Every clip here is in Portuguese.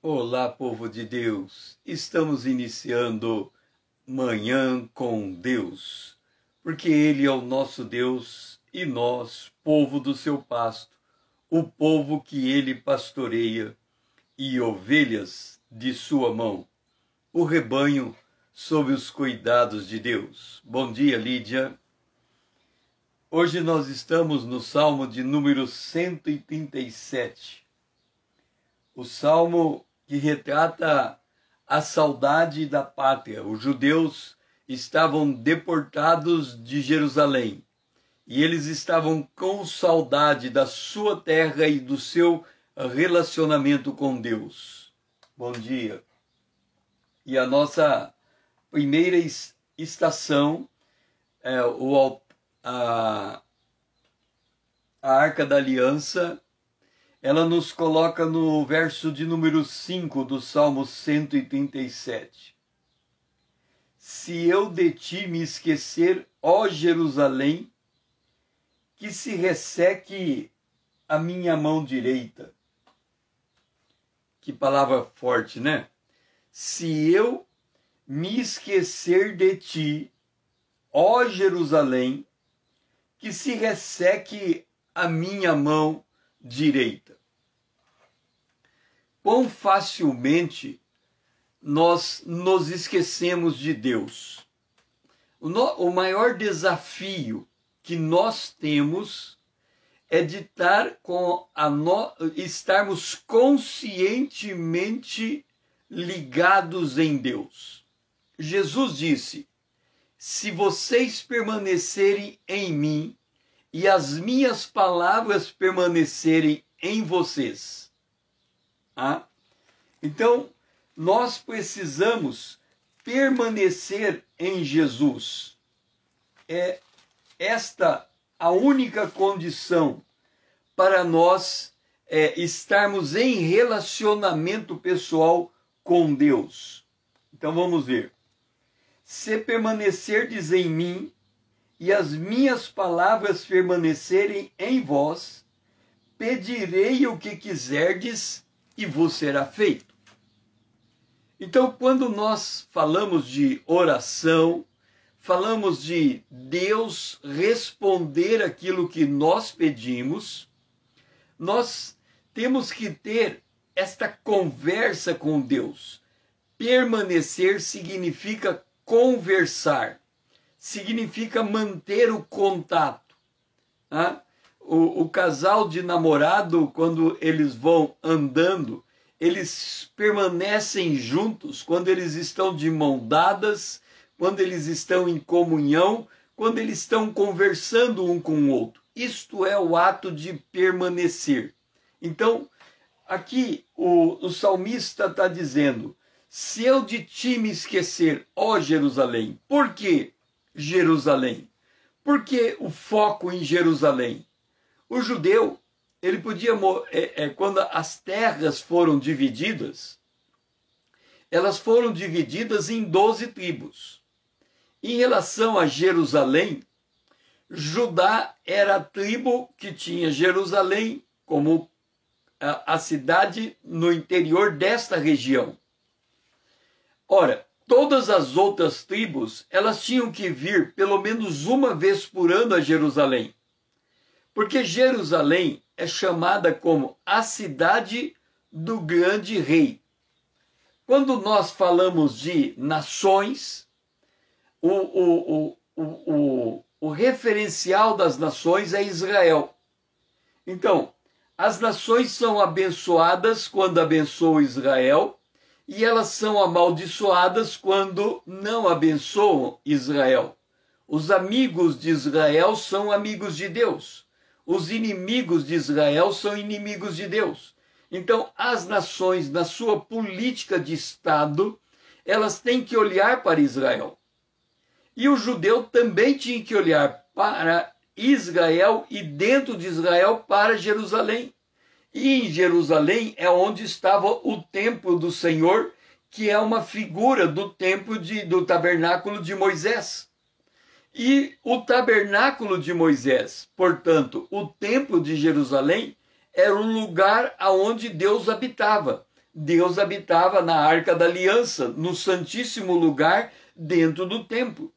Olá, povo de Deus! Estamos iniciando Manhã com Deus, porque Ele é o nosso Deus e nós, povo do seu pasto, o povo que Ele pastoreia e ovelhas de sua mão, o rebanho sob os cuidados de Deus. Bom dia, Lídia! Hoje nós estamos no Salmo de número 137, o Salmo que retrata a saudade da pátria. Os judeus estavam deportados de Jerusalém e eles estavam com saudade da sua terra e do seu relacionamento com Deus. Bom dia. E a nossa primeira estação é a Arca da Aliança. Ela nos coloca no verso de número 5 do Salmo 137. Se eu de ti me esquecer, ó Jerusalém, que se resseque a minha mão direita. Que palavra forte, né? Se eu me esquecer de ti, ó Jerusalém, que se resseque a minha mão direita. Quão facilmente nós nos esquecemos de Deus. O maior desafio que nós temos é de estarmos conscientemente ligados em Deus. Jesus disse: se vocês permanecerem em mim e as minhas palavras permanecerem em vocês. Então, nós precisamos permanecer em Jesus. É esta a única condição para nós estarmos em relacionamento pessoal com Deus. Então vamos ver. Se permanecerdes em mim e as minhas palavras permanecerem em vós, pedirei o que quiserdes e vos será feito. Então, quando nós falamos de oração, falamos de Deus responder aquilo que nós pedimos, nós temos que ter esta conversa com Deus. Permanecer significa conversar, significa manter o contato. O casal de namorado, quando eles vão andando, eles permanecem juntos quando eles estão de mão dadas, quando eles estão em comunhão, quando eles estão conversando um com o outro. Isto é o ato de permanecer. Então, aqui o salmista está dizendo: se eu de ti me esquecer, ó Jerusalém. Por que Jerusalém? Por que o foco em Jerusalém? O judeu, ele podia, quando as terras foram divididas, elas foram divididas em 12 tribos. Em relação a Jerusalém, Judá era a tribo que tinha Jerusalém como a cidade no interior desta região. Ora, todas as outras tribos, elas tinham que vir pelo menos uma vez por ano a Jerusalém. Porque Jerusalém é chamada como a cidade do grande rei. Quando nós falamos de nações, o referencial das nações é Israel. Então, as nações são abençoadas quando abençoam Israel, e elas são amaldiçoadas quando não abençoam Israel. Os amigos de Israel são amigos de Deus. Os inimigos de Israel são inimigos de Deus. Então, as nações, na sua política de Estado, elas têm que olhar para Israel. E o judeu também tinha que olhar para Israel e dentro de Israel para Jerusalém. E em Jerusalém é onde estava o templo do Senhor, que é uma figura do templo do tabernáculo de Moisés. E o tabernáculo de Moisés, portanto, o templo de Jerusalém, era o lugar aonde Deus habitava. Deus habitava na Arca da Aliança, no Santíssimo Lugar, dentro do templo.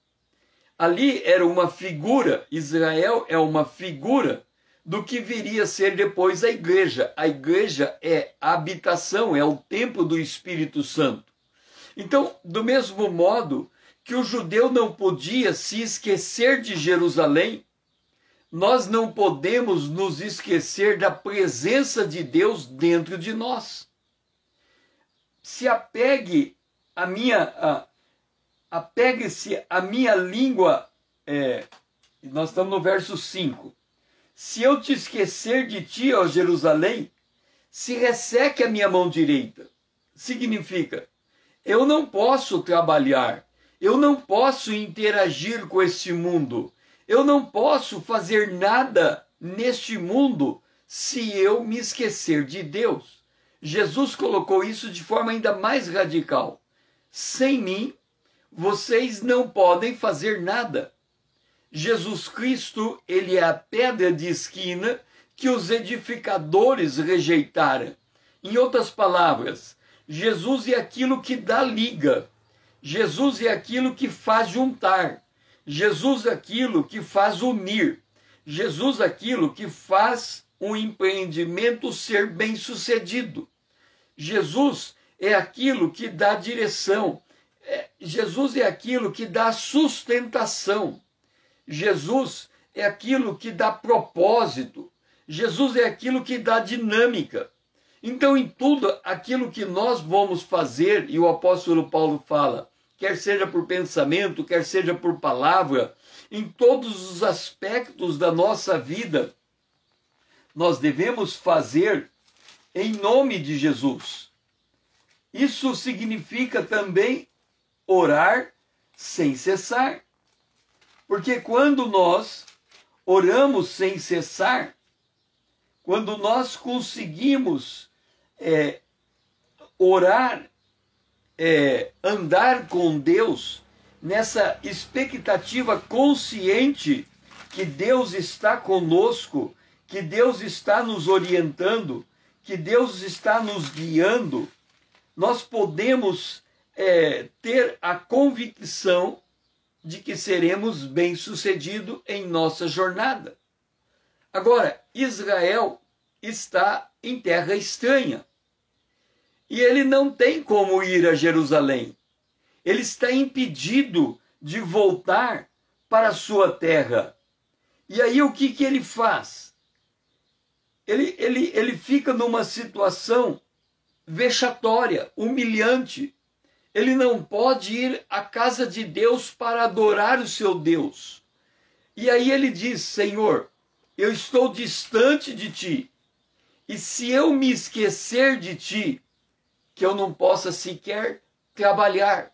Ali era uma figura, Israel é uma figura do que viria a ser depois a igreja. A igreja é a habitação, é o templo do Espírito Santo. Então, do mesmo modo que o judeu não podia se esquecer de Jerusalém, nós não podemos nos esquecer da presença de Deus dentro de nós. Se apegue a minha... Apegue-se a minha língua, nós estamos no verso 5. Se eu te esquecer de ti, ó Jerusalém, se resseque a minha mão direita. Significa, eu não posso trabalhar, eu não posso interagir com este mundo, eu não posso fazer nada neste mundo se eu me esquecer de Deus. Jesus colocou isso de forma ainda mais radical. Sem mim, vocês não podem fazer nada. Jesus Cristo, ele é a pedra de esquina que os edificadores rejeitaram. Em outras palavras, Jesus é aquilo que dá liga. Jesus é aquilo que faz juntar. Jesus é aquilo que faz unir. Jesus é aquilo que faz um empreendimento ser bem-sucedido. Jesus é aquilo que dá direção. Jesus é aquilo que dá sustentação. Jesus é aquilo que dá propósito. Jesus é aquilo que dá dinâmica. Então, em tudo aquilo que nós vamos fazer, e o apóstolo Paulo fala, quer seja por pensamento, quer seja por palavra, em todos os aspectos da nossa vida, nós devemos fazer em nome de Jesus. Isso significa também orar sem cessar. Porque quando nós oramos sem cessar, quando nós conseguimos orar, andar com Deus, nessa expectativa consciente que Deus está conosco, que Deus está nos orientando, que Deus está nos guiando, nós podemos ter a convicção de que seremos bem-sucedidos em nossa jornada. Agora, Israel está em terra estranha e ele não tem como ir a Jerusalém. Ele está impedido de voltar para a sua terra. E aí o que ele faz? Ele fica numa situação vexatória, humilhante. Ele não pode ir à casa de Deus para adorar o seu Deus. E aí ele diz, Senhor, eu estou distante de ti. E se eu me esquecer de ti, que eu não possa sequer trabalhar,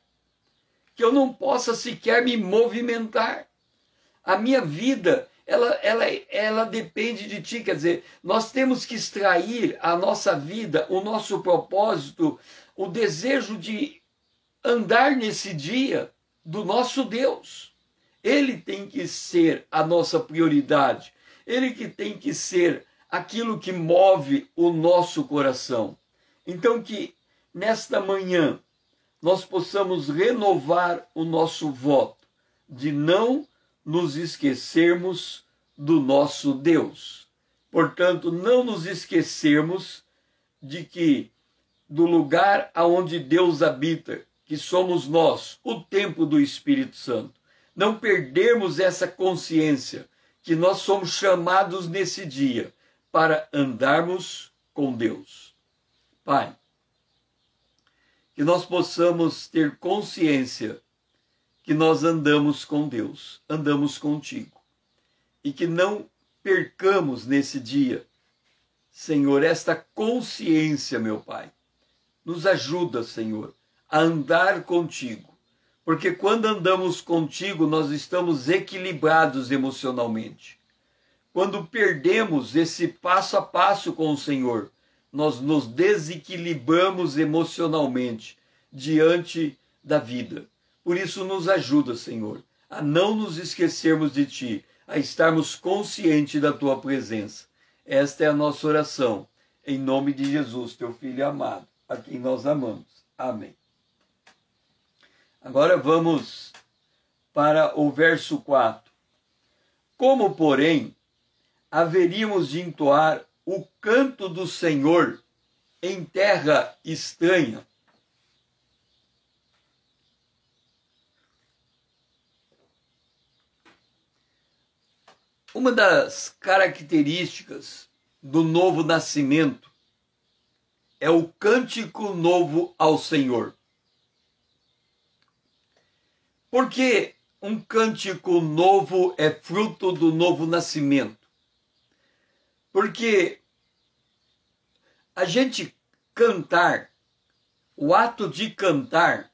que eu não possa sequer me movimentar. A minha vida, ela depende de ti. Quer dizer, nós temos que extrair a nossa vida, o nosso propósito, o desejo de andar nesse dia do nosso Deus. Ele tem que ser a nossa prioridade. Ele que tem que ser aquilo que move o nosso coração. Então que nesta manhã nós possamos renovar o nosso voto de não nos esquecermos do nosso Deus. Portanto, não nos esquecermos de que do lugar aonde Deus habita, que somos nós, o templo do Espírito Santo. Não perdermos essa consciência que nós somos chamados nesse dia para andarmos com Deus. Pai, que nós possamos ter consciência que nós andamos com Deus, andamos contigo. E que não percamos nesse dia, Senhor, esta consciência, meu Pai. Nos ajuda, Senhor, a andar contigo. Porque quando andamos contigo, nós estamos equilibrados emocionalmente. Quando perdemos esse passo a passo com o Senhor, nós nos desequilibramos emocionalmente diante da vida. Por isso nos ajuda, Senhor, a não nos esquecermos de Ti, a estarmos conscientes da Tua presença. Esta é a nossa oração, em nome de Jesus, Teu Filho amado. a quem nós amamos. Amém. Agora vamos para o verso 4. Como, porém, haveríamos de entoar o canto do Senhor em terra estranha? Uma das características do novo nascimento é o cântico novo ao Senhor. Por que um cântico novo é fruto do novo nascimento? Porque a gente cantar, o ato de cantar,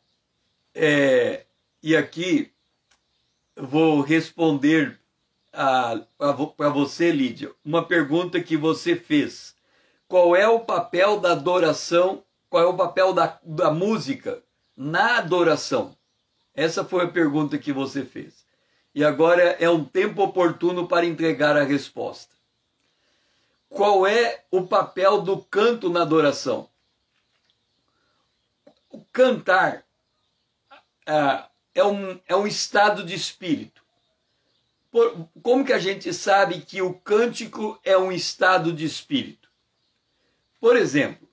e aqui eu vou responder para você, Lídia, uma pergunta que você fez. Qual é o papel da adoração, qual é o papel da música na adoração? Essa foi a pergunta que você fez. E agora é um tempo oportuno para entregar a resposta. Qual é o papel do canto na adoração? O cantar é um estado de espírito. Como que a gente sabe que o cântico é um estado de espírito? Por exemplo,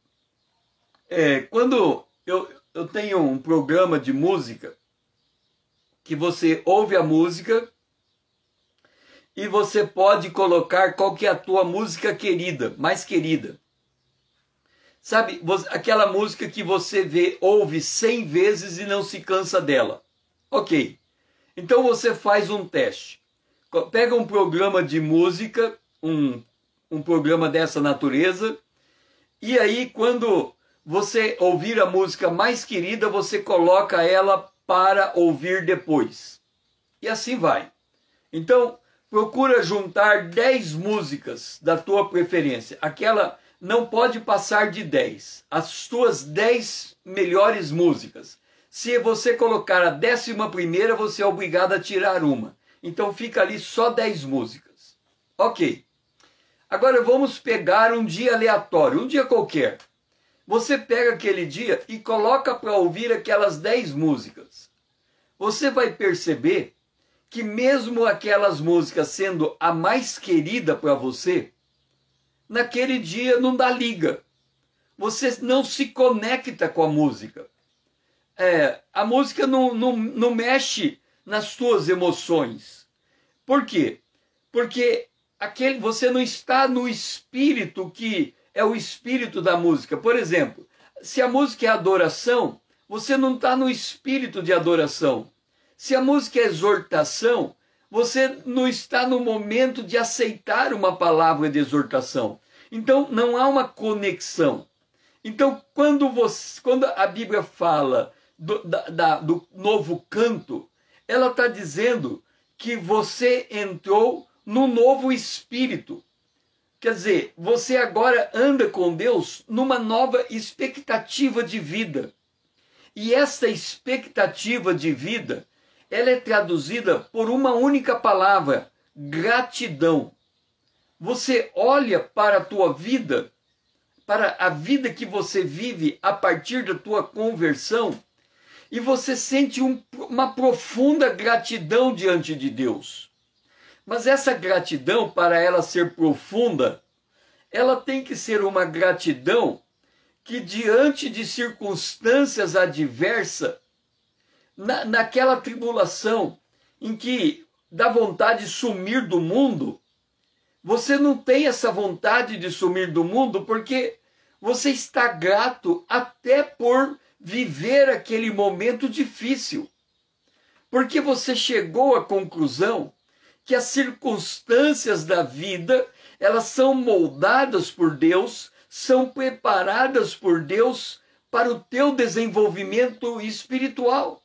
quando eu tenho um programa de música, que você ouve a música e você pode colocar qual que é a tua música querida, mais querida. Sabe, aquela música que você ouve 100 vezes e não se cansa dela. Ok, então você faz um teste. Pega um programa de música, um programa dessa natureza, e aí quando você ouvir a música mais querida, você coloca ela para ouvir depois. E assim vai. Então, procura juntar 10 músicas da tua preferência. Aquela não pode passar de 10. As tuas 10 melhores músicas. Se você colocar a 11ª, você é obrigado a tirar uma. Então fica ali só 10 músicas. Ok. Agora vamos pegar um dia aleatório, um dia qualquer. Você pega aquele dia e coloca para ouvir aquelas 10 músicas. Você vai perceber que mesmo aquelas músicas sendo a mais querida para você, naquele dia não dá liga. Você não se conecta com a música. A música não mexe nas suas emoções. Por quê? Porque você não está no espírito que é o espírito da música. Por exemplo, se a música é adoração, você não está no espírito de adoração. Se a música é exortação, você não está no momento de aceitar uma palavra de exortação. Então, não há uma conexão. Então, quando a Bíblia fala do novo canto, ela está dizendo que você entrou no novo espírito. Quer dizer, você agora anda com Deus numa nova expectativa de vida. E essa expectativa de vida, ela é traduzida por uma única palavra: gratidão. Você olha para a tua vida, para a vida que você vive a partir da tua conversão, e você sente uma profunda gratidão diante de Deus. Mas essa gratidão, para ela ser profunda, ela tem que ser uma gratidão que, diante de circunstâncias adversas, naquela tribulação em que dá vontade de sumir do mundo, você não tem essa vontade de sumir do mundo porque você está grato até por viver aquele momento difícil. Porque você chegou à conclusão que as circunstâncias da vida, elas são moldadas por Deus, são preparadas por Deus para o teu desenvolvimento espiritual.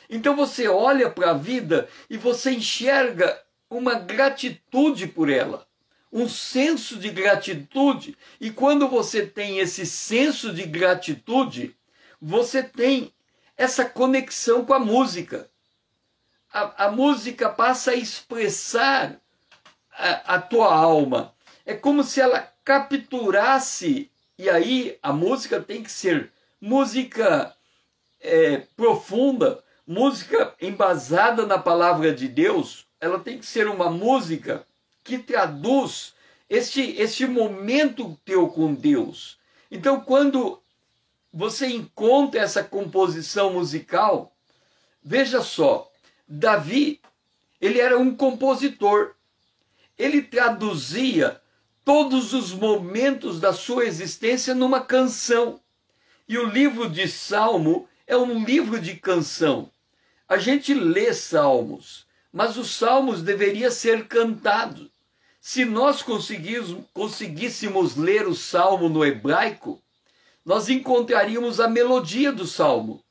Então você olha para a vida e você enxerga uma gratitude por ela, um senso de gratitude. E quando você tem esse senso de gratitude, você tem essa conexão com a música. A música passa a expressar a tua alma. É como se ela capturasse E aí a música tem que ser música profunda, música embasada na palavra de Deus. Ela tem que ser uma música que traduz este momento teu com Deus. Então, quando você encontra essa composição musical, veja só, Davi, ele era um compositor. Ele traduzia todos os momentos da sua existência numa canção. E o livro de Salmo é um livro de canção. A gente lê salmos, mas os salmos deveriam ser cantados. Se nós conseguíssemos ler o salmo no hebraico, nós encontraríamos a melodia do salmo,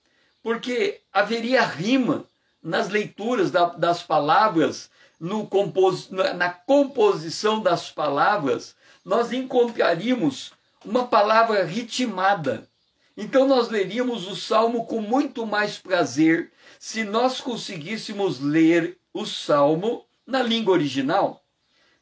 porque haveria rima nas leituras das palavras, na composição das palavras, nós encontraríamos uma palavra ritmada. Então nós leríamos o salmo com muito mais prazer se nós conseguíssemos ler o salmo na língua original.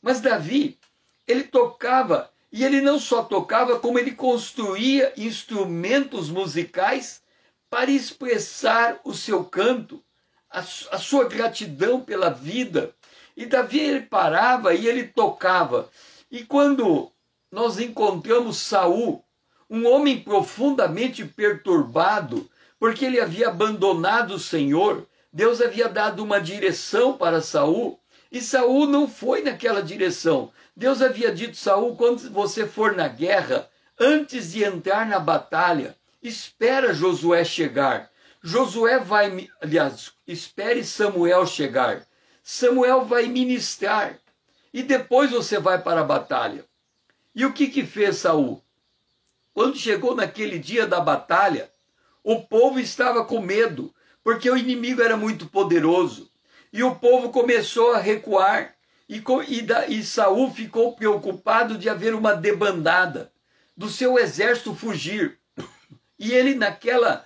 Mas Davi, ele tocava, e ele não só tocava, como ele construía instrumentos musicais para expressar o seu canto, a sua gratidão pela vida. E Davi, ele parava e ele tocava. E quando nós encontramos Saul, um homem profundamente perturbado, porque ele havia abandonado o Senhor, Deus havia dado uma direção para Saul, e Saul não foi naquela direção. Deus havia dito a Saul: quando você for na guerra, antes de entrar na batalha, espera Josué chegar. Josué vai, aliás, espere Samuel chegar. Samuel vai ministrar e depois você vai para a batalha. E o que fez Saul? Quando chegou naquele dia da batalha, o povo estava com medo, porque o inimigo era muito poderoso. E o povo começou a recuar. E Saul ficou preocupado de haver uma debandada, do seu exército fugir. E ele, naquela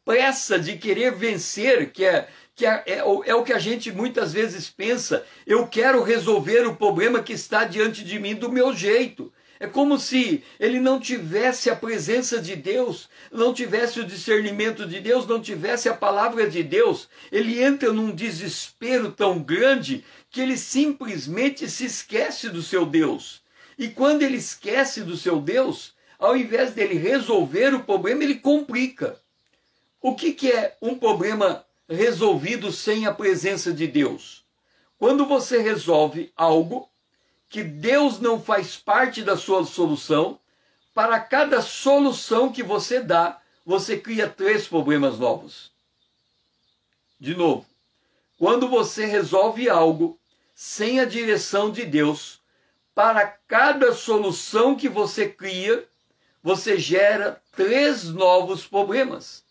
pressa de querer vencer, que é o que a gente muitas vezes pensa: eu quero resolver o problema que está diante de mim do meu jeito. É como se ele não tivesse a presença de Deus, não tivesse o discernimento de Deus, não tivesse a palavra de Deus. Ele entra num desespero tão grande que ele simplesmente se esquece do seu Deus. E quando ele esquece do seu Deus, ao invés dele resolver o problema, ele complica. O que é um problema resolvido sem a presença de Deus? Quando você resolve algo que Deus não faz parte da sua solução, para cada solução que você dá, você cria 3 problemas novos. De novo, quando você resolve algo sem a direção de Deus, para cada solução que você cria, você gera 3 novos problemas.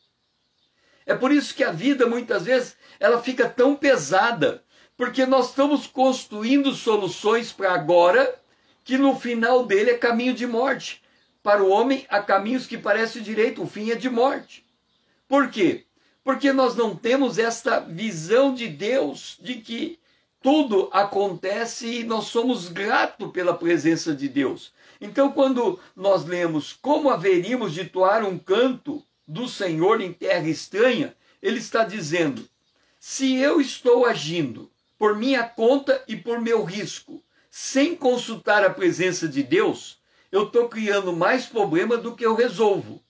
É por isso que a vida, muitas vezes, ela fica tão pesada, porque nós estamos construindo soluções para agora, que no final dele é caminho de morte. Para o homem, há caminhos que parecem direito, o fim é de morte. Por quê? Porque nós não temos esta visão de Deus, de que tudo acontece e nós somos gratos pela presença de Deus. Então, quando nós lemos: como haveríamos de toar um canto do Senhor em terra estranha, ele está dizendo: se eu estou agindo por minha conta e por meu risco, sem consultar a presença de Deus, eu estou criando mais problema do que eu resolvo.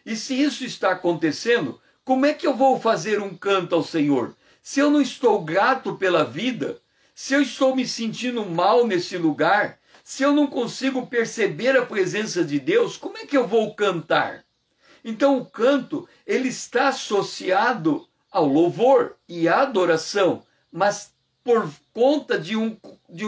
E se isso está acontecendo, como é que eu vou fazer um canto ao Senhor? Se eu não estou grato pela vida, se eu estou me sentindo mal nesse lugar, se eu não consigo perceber a presença de Deus, como é que eu vou cantar? Então o canto, ele está associado ao louvor e à adoração, mas por conta de um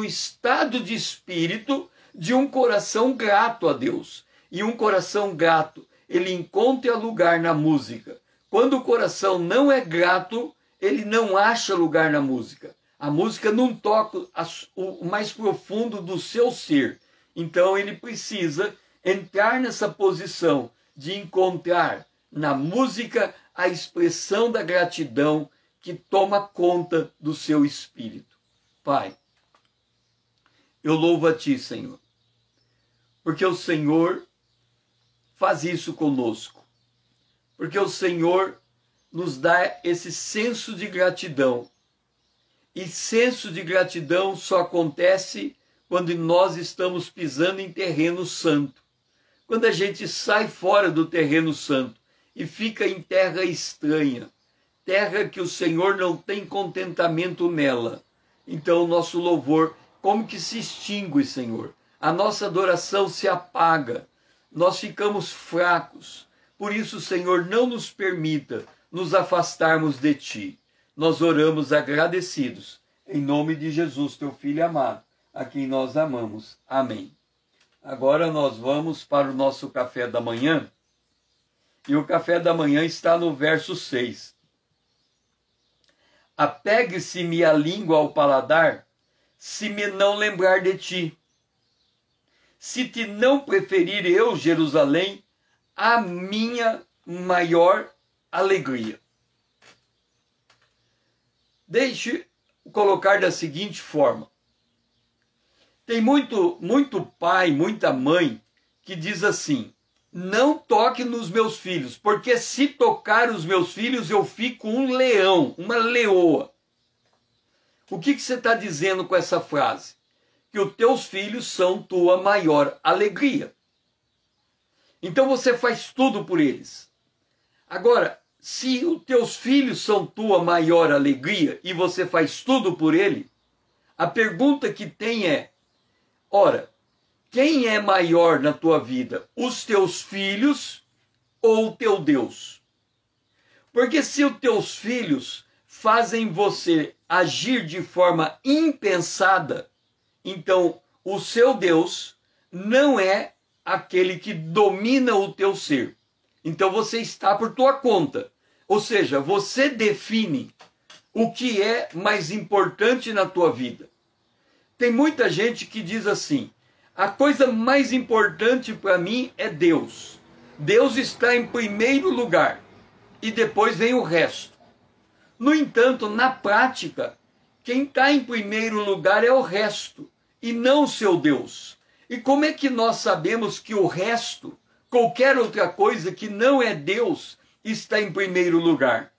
estado de espírito, de um coração grato a Deus. E um coração grato, ele encontra lugar na música. Quando o coração não é grato, ele não acha lugar na música. A música não toca o mais profundo do seu ser. Então ele precisa entrar nessa posição de encontrar na música a expressão da gratidão que toma conta do seu espírito. Pai, eu louvo a Ti, Senhor, porque o Senhor faz isso conosco, porque o Senhor nos dá esse senso de gratidão. E senso de gratidão só acontece quando nós estamos pisando em terreno santo. Quando a gente sai fora do terreno santo e fica em terra estranha, terra que o Senhor não tem contentamento nela, então o nosso louvor como que se extingue, Senhor. A nossa adoração se apaga, nós ficamos fracos. Por isso, Senhor, não nos permita nos afastarmos de Ti. Nós oramos agradecidos, em nome de Jesus, Teu Filho amado, a quem nós amamos. Amém. Agora nós vamos para o nosso café da manhã, e o café da manhã está no verso 6. Apegue-se-me a língua ao paladar, se me não lembrar de Ti. Se te não preferir eu, Jerusalém, a minha maior alegria. Deixe colocar da seguinte forma. Tem muito pai, muita mãe que diz assim: não toque nos meus filhos, porque se tocar os meus filhos eu fico um leão, uma leoa. O que você está dizendo com essa frase? Que os teus filhos são tua maior alegria. Então você faz tudo por eles. Agora, se os teus filhos são tua maior alegria e você faz tudo por ele, a pergunta que tem é: ora, quem é maior na tua vida? Os teus filhos ou o teu Deus? Porque se os teus filhos fazem você agir de forma impensada, então o seu Deus não é aquele que domina o teu ser. Então você está por tua conta. Ou seja, você define o que é mais importante na tua vida. Tem muita gente que diz assim: a coisa mais importante para mim é Deus. Deus está em primeiro lugar e depois vem o resto. No entanto, na prática, quem está em primeiro lugar é o resto e não o seu Deus. E como é que nós sabemos que o resto, qualquer outra coisa que não é Deus, está em primeiro lugar?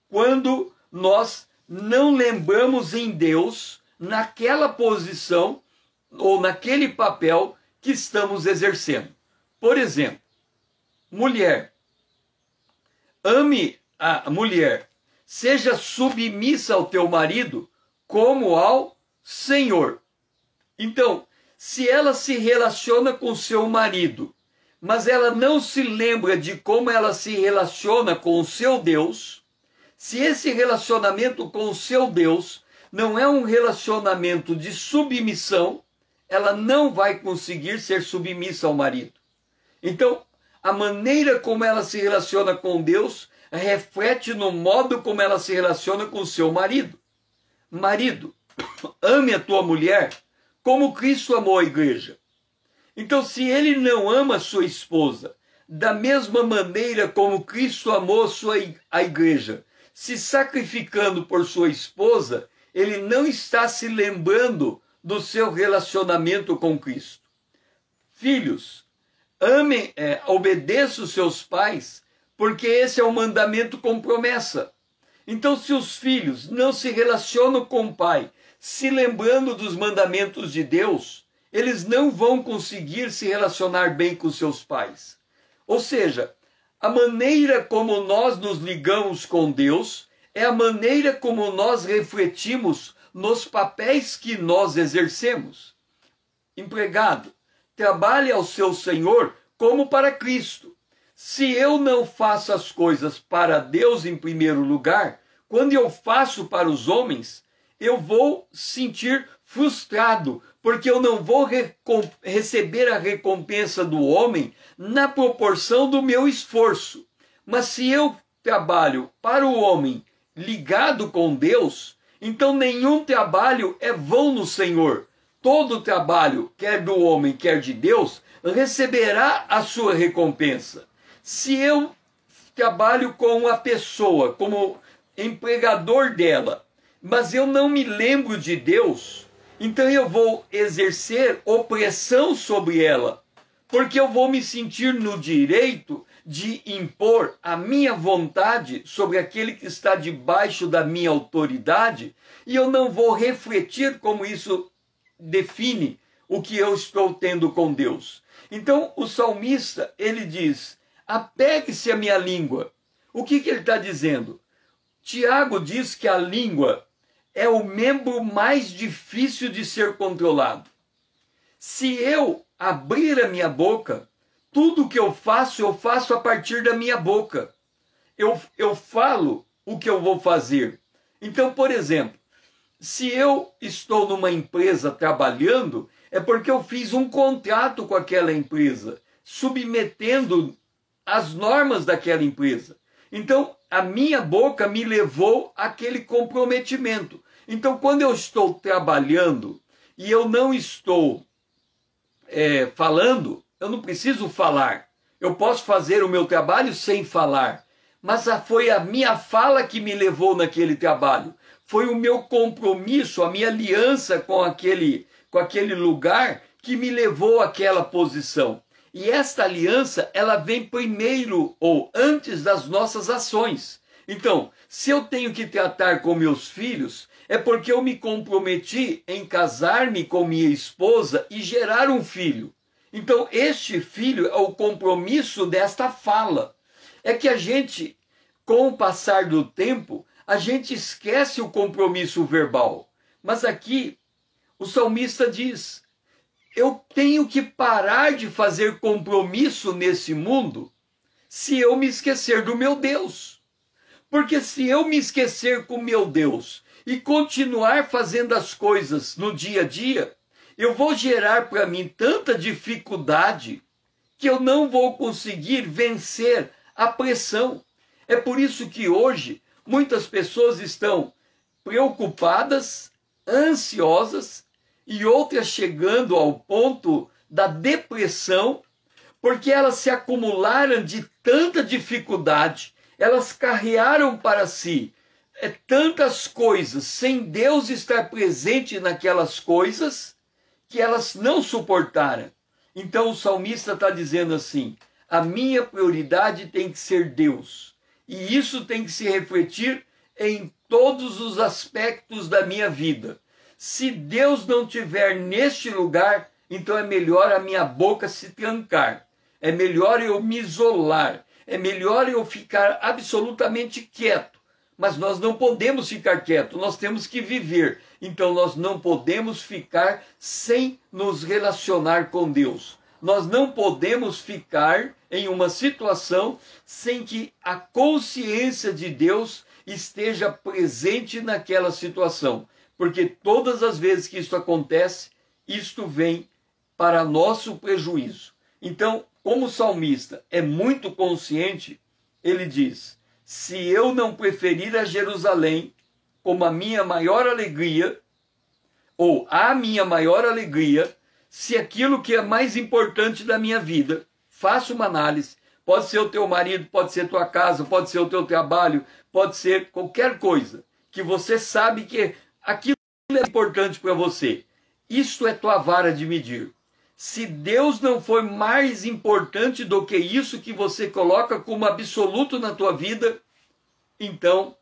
Quando nós não lembramos em Deus naquela posição ou naquele papel que estamos exercendo. Por exemplo, mulher. Ame a mulher. Seja submissa ao teu marido como ao Senhor. Então, se ela se relaciona com seu marido, mas ela não se lembra de como ela se relaciona com o seu Deus, se esse relacionamento com o seu Deus não é um relacionamento de submissão, ela não vai conseguir ser submissa ao marido. Então, a maneira como ela se relaciona com Deus reflete no modo como ela se relaciona com o seu marido. Marido, ame a tua mulher como Cristo amou a igreja. Então, se ele não ama sua esposa da mesma maneira como Cristo amou a igreja, se sacrificando por sua esposa, ele não está se lembrando do seu relacionamento com Cristo. Filhos, obedeça os seus pais, porque esse é o mandamento com promessa. Então, se os filhos não se relacionam com o pai, se lembrando dos mandamentos de Deus, eles não vão conseguir se relacionar bem com seus pais. Ou seja, a maneira como nós nos ligamos com Deus é a maneira como nós refletimos nos papéis que nós exercemos. Empregado, trabalhe ao seu Senhor como para Cristo. Se eu não faço as coisas para Deus em primeiro lugar, quando eu faço para os homens, eu vou sentir frustrado, porque eu não vou receber a recompensa do homem na proporção do meu esforço. Mas se eu trabalho para o homem ligado com Deus, então nenhum trabalho é vão no Senhor. Todo trabalho, quer do homem, quer de Deus, receberá a sua recompensa. Se eu trabalho com a pessoa, como empregador dela, mas eu não me lembro de Deus, então eu vou exercer opressão sobre ela, porque eu vou me sentir no direito de impor a minha vontade sobre aquele que está debaixo da minha autoridade, e eu não vou refletir como isso define o que eu estou tendo com Deus. Então, o salmista, ele diz, apegue-se à minha língua. O que ele está dizendo? Tiago diz que a língua é o membro mais difícil de ser controlado. Se eu abrir a minha boca, tudo que eu faço a partir da minha boca. Eu falo o que eu vou fazer. Então, por exemplo, se eu estou numa empresa trabalhando, é porque eu fiz um contrato com aquela empresa, submetendo as normas daquela empresa. Então, a minha boca me levou àquele comprometimento. Então, quando eu estou trabalhando e eu não estou falando, eu não preciso falar. Eu posso fazer o meu trabalho sem falar. Mas foi a minha fala que me levou naquele trabalho. Foi o meu compromisso, a minha aliança com aquele lugar que me levou àquela posição. E esta aliança, ela vem primeiro ou antes das nossas ações. Então, se eu tenho que tratar com meus filhos, é porque eu me comprometi em casar-me com minha esposa e gerar um filho. Então, este filho é o compromisso desta fala. É que a gente, com o passar do tempo, a gente esquece o compromisso verbal. Mas aqui, o salmista diz, eu tenho que parar de fazer compromisso nesse mundo se eu me esquecer do meu Deus. Porque se eu me esquecer com meu Deus e continuar fazendo as coisas no dia a dia, eu vou gerar para mim tanta dificuldade que eu não vou conseguir vencer a pressão. É por isso que hoje muitas pessoas estão preocupadas, ansiosas e outras chegando ao ponto da depressão, porque elas se acumularam de tanta dificuldade, elas carrearam para si tantas coisas, sem Deus estar presente naquelas coisas, que elas não suportaram. Então o salmista está dizendo assim, a minha prioridade tem que ser Deus. E isso tem que se refletir em todos os aspectos da minha vida. Se Deus não estiver neste lugar, então é melhor a minha boca se trancar. É melhor eu me isolar. É melhor eu ficar absolutamente quieto. Mas nós não podemos ficar quietos, nós temos que viver. Então nós não podemos ficar sem nos relacionar com Deus. Nós não podemos ficar em uma situação sem que a consciência de Deus esteja presente naquela situação. Porque todas as vezes que isso acontece, isto vem para nosso prejuízo. Então, como o salmista é muito consciente, ele diz, se eu não preferir a Jerusalém como a minha maior alegria, ou a minha maior alegria, se aquilo que é mais importante da minha vida, faça uma análise, pode ser o teu marido, pode ser tua casa, pode ser o teu trabalho, pode ser qualquer coisa, que você sabe que aquilo é importante para você. Isto é tua vara de medir. Se Deus não for mais importante do que isso que você coloca como absoluto na tua vida, então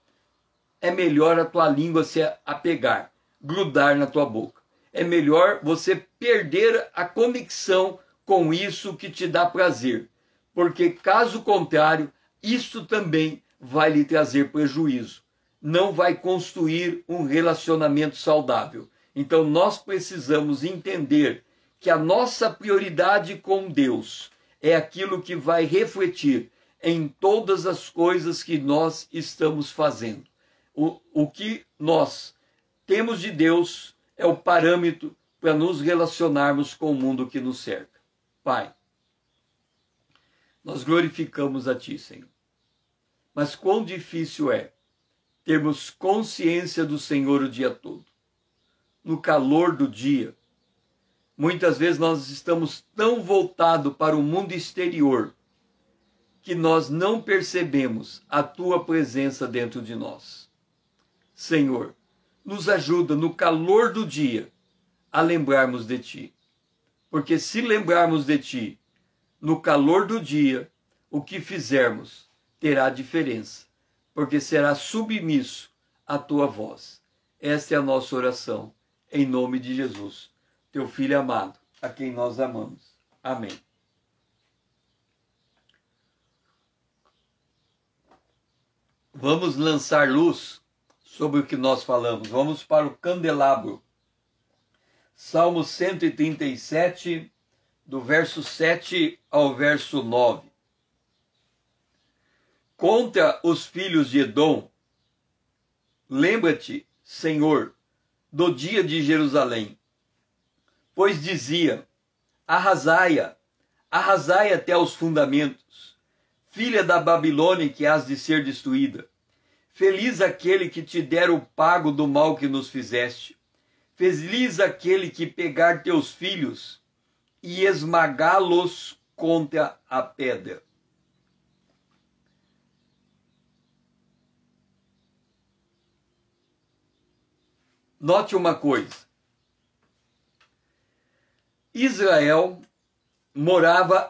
é melhor a tua língua se apegar, grudar na tua boca. É melhor você perder a conexão com isso que te dá prazer. Porque caso contrário, isso também vai lhe trazer prejuízo. Não vai construir um relacionamento saudável. Então nós precisamos entender que a nossa prioridade com Deus é aquilo que vai refletir em todas as coisas que nós estamos fazendo. O que nós temos de Deus é o parâmetro para nos relacionarmos com o mundo que nos cerca. Pai, nós glorificamos a Ti, Senhor. Mas quão difícil é termos consciência do Senhor o dia todo. No calor do dia, muitas vezes nós estamos tão voltados para o mundo exterior que nós não percebemos a Tua presença dentro de nós. Senhor, nos ajuda no calor do dia a lembrarmos de Ti. Porque se lembrarmos de Ti, no calor do dia, o que fizermos terá diferença, porque será submisso à tua voz. Esta é a nossa oração, em nome de Jesus, teu Filho amado, a quem nós amamos. Amém. Vamos lançar luz sobre o que nós falamos. Vamos para o candelabro. Salmo 137, do verso 7 ao verso 9. Contra os filhos de Edom, lembra-te, Senhor, do dia de Jerusalém, pois dizia: arrasai-a, arrasai até os fundamentos, filha da Babilônia, que hás de ser destruída. Feliz aquele que te der o pago do mal que nos fizeste. Feliz aquele que pegar teus filhos e esmagá-los contra a pedra. Note uma coisa. Israel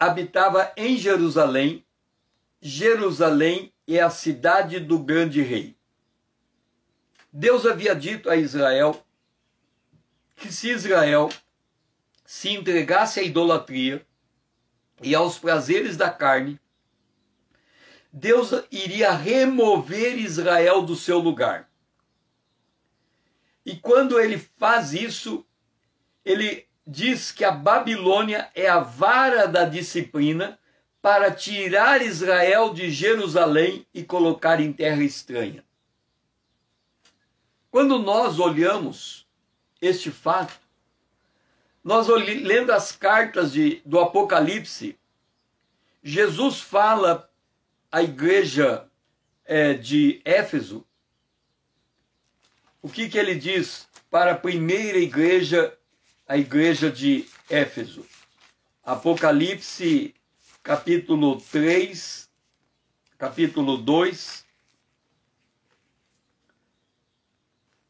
habitava em Jerusalém. Jerusalém é a cidade do grande rei. Deus havia dito a Israel que se Israel se entregasse à idolatria e aos prazeres da carne, Deus iria remover Israel do seu lugar. E quando ele faz isso, ele diz que a Babilônia é a vara da disciplina para tirar Israel de Jerusalém e colocar em terra estranha. Quando nós olhamos este fato, nós lendo as cartas do Apocalipse, Jesus fala à igreja de Éfeso. O que ele diz para a primeira igreja, a igreja de Éfeso? Apocalipse, capítulo 3, capítulo 2,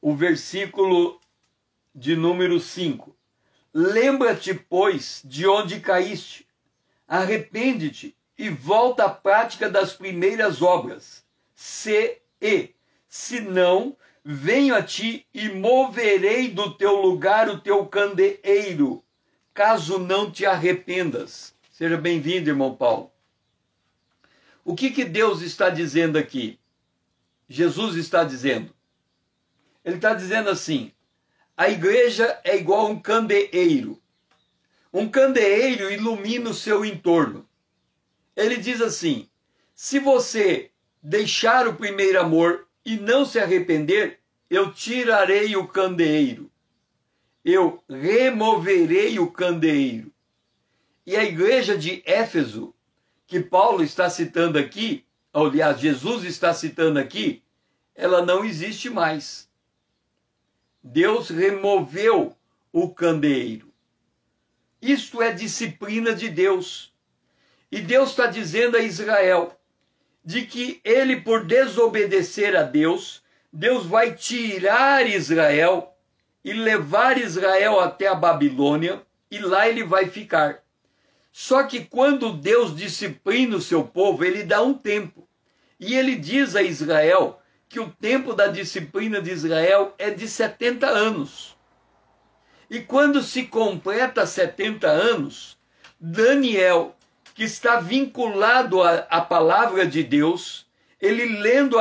o versículo de número 5. Lembra-te, pois, de onde caíste, arrepende-te e volta à prática das primeiras obras. Se não, venho a ti e moverei do teu lugar o teu candeeiro, caso não te arrependas. Seja bem-vindo, irmão Paulo. O que Deus está dizendo aqui? Jesus está dizendo. Ele está dizendo assim: a igreja é igual a um candeeiro. Um candeeiro ilumina o seu entorno. Ele diz assim: se você deixar o primeiro amor e não se arrepender, eu tirarei o candeeiro. Eu removerei o candeeiro. E a igreja de Éfeso, que Paulo está citando aqui, aliás, Jesus está citando aqui, ela não existe mais. Deus removeu o candeeiro. Isto é disciplina de Deus. E Deus está dizendo a Israel de que ele, por desobedecer a Deus, Deus vai tirar Israel e levar Israel até a Babilônia, e lá ele vai ficar. Só que quando Deus disciplina o seu povo, ele dá um tempo. E ele diz a Israel que o tempo da disciplina de Israel é de 70 anos. E quando se completa 70 anos, Daniel, que está vinculado à palavra de Deus, ele lendo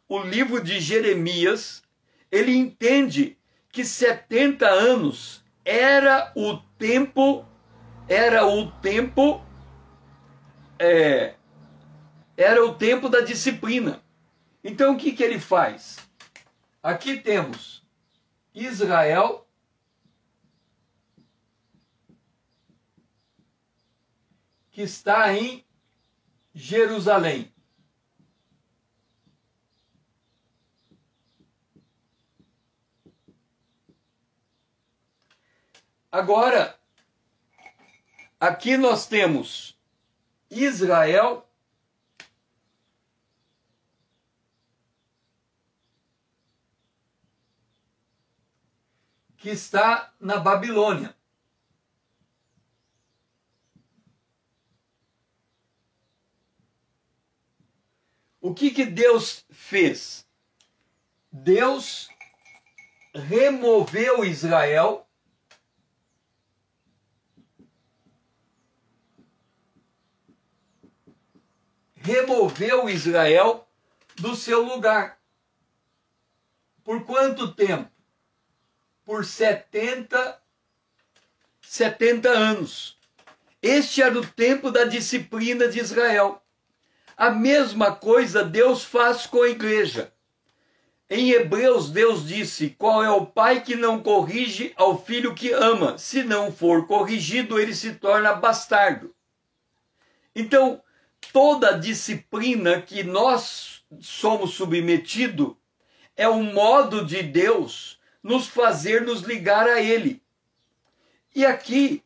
o livro de Jeremias, ele entende que 70 anos era o tempo da disciplina. Então o que ele faz? Aqui temos Israel que está em Jerusalém. Agora, aqui nós temos Israel que está na Babilônia. O que Deus fez? Deus removeu Israel do seu lugar. Por quanto tempo? Por 70 anos. Este era o tempo da disciplina de Israel. A mesma coisa Deus faz com a igreja. Em Hebreus, Deus disse: qual é o pai que não corrige ao filho que ama? Se não for corrigido, ele se torna bastardo. Então, toda a disciplina que nós somos submetidos é um modo de Deus nos fazer nos ligar a Ele. E aqui,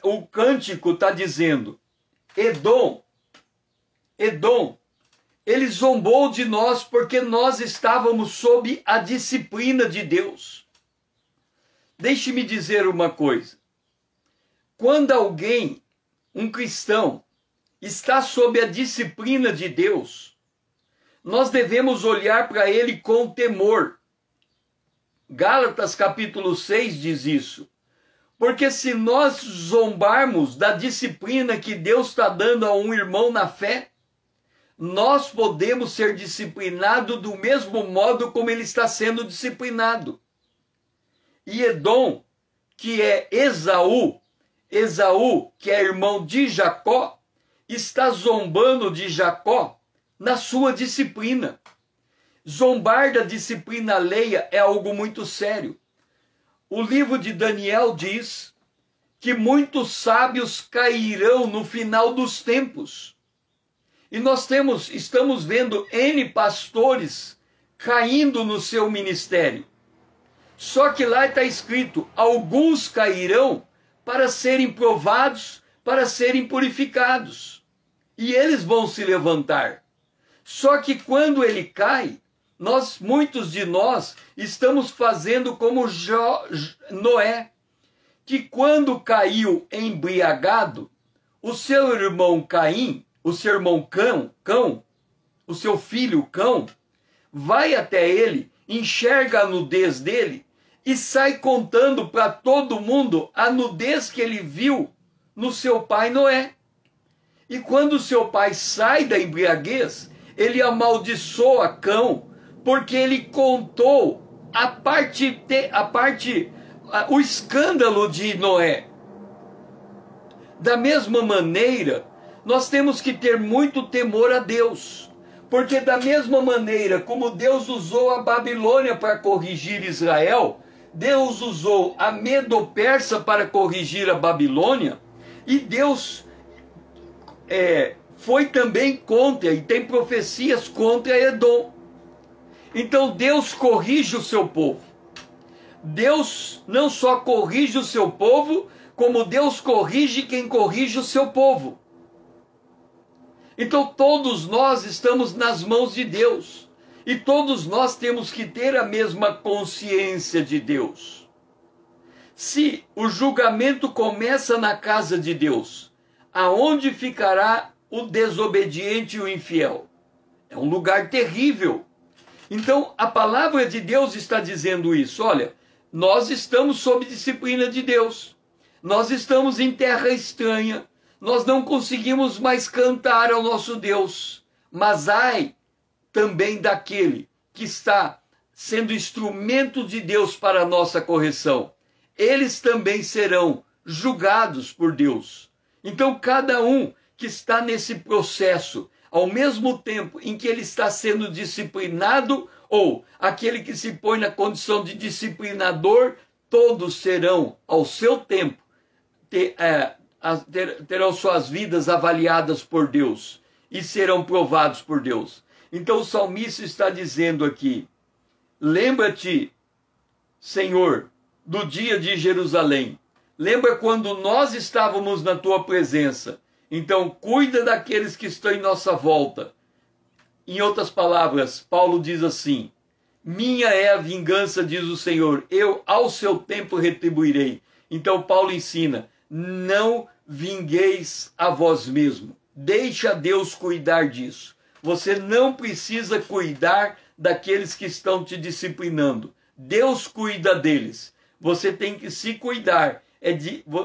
o cântico está dizendo: Edom, ele zombou de nós porque nós estávamos sob a disciplina de Deus. Deixe-me dizer uma coisa. Quando alguém, um cristão, está sob a disciplina de Deus, nós devemos olhar para ele com temor. Gálatas capítulo 6 diz isso. Porque se nós zombarmos da disciplina que Deus está dando a um irmão na fé, nós podemos ser disciplinados do mesmo modo como ele está sendo disciplinado. E Edom, que é Esaú, que é irmão de Jacó, está zombando de Jacó na sua disciplina. Zombar da disciplina alheia é algo muito sério. O livro de Daniel diz que muitos sábios cairão no final dos tempos. E nós estamos vendo N pastores caindo no seu ministério. Só que lá está escrito: alguns cairão para serem provados, para serem purificados. E eles vão se levantar. Só que quando ele cai, muitos de nós estamos fazendo como Noé, que quando caiu embriagado, o seu irmão Caim, o seu irmão Cão, o seu filho Cão, vai até ele, enxerga a nudez dele e sai contando para todo mundo a nudez que ele viu no seu pai Noé. E quando o seu pai sai da embriaguez, ele amaldiçoa Cão, porque ele contou o escândalo de Noé. Da mesma maneira, nós temos que ter muito temor a Deus, porque da mesma maneira como Deus usou a Babilônia para corrigir Israel, Deus usou a Medo-Persa para corrigir a Babilônia, e Deus foi também contra, e tem profecias contra Edom. Então Deus corrige o seu povo. Deus não só corrige o seu povo, como Deus corrige quem corrige o seu povo. Então todos nós estamos nas mãos de Deus. E todos nós temos que ter a mesma consciência de Deus. Se o julgamento começa na casa de Deus, aonde ficará o desobediente e o infiel? É um lugar terrível. Então a palavra de Deus está dizendo isso. Olha, nós estamos sob disciplina de Deus. Nós estamos em terra estranha. Nós não conseguimos mais cantar ao nosso Deus. Mas ai também daquele que está sendo instrumento de Deus para a nossa correção. Eles também serão julgados por Deus. Então cada um que está nesse processo, ao mesmo tempo em que ele está sendo disciplinado, ou aquele que se põe na condição de disciplinador, todos serão, ao seu tempo, terão suas vidas avaliadas por Deus e serão provados por Deus. Então o salmista está dizendo aqui: lembra-te, Senhor, do dia de Jerusalém. Lembra quando nós estávamos na tua presença. Então cuida daqueles que estão em nossa volta. Em outras palavras, Paulo diz assim: minha é a vingança, diz o Senhor, eu ao seu tempo retribuirei. Então Paulo ensina: não vingueis a vós mesmo, Deixa Deus cuidar disso. Você não precisa cuidar daqueles que estão te disciplinando. Deus cuida deles. Você tem que se cuidar.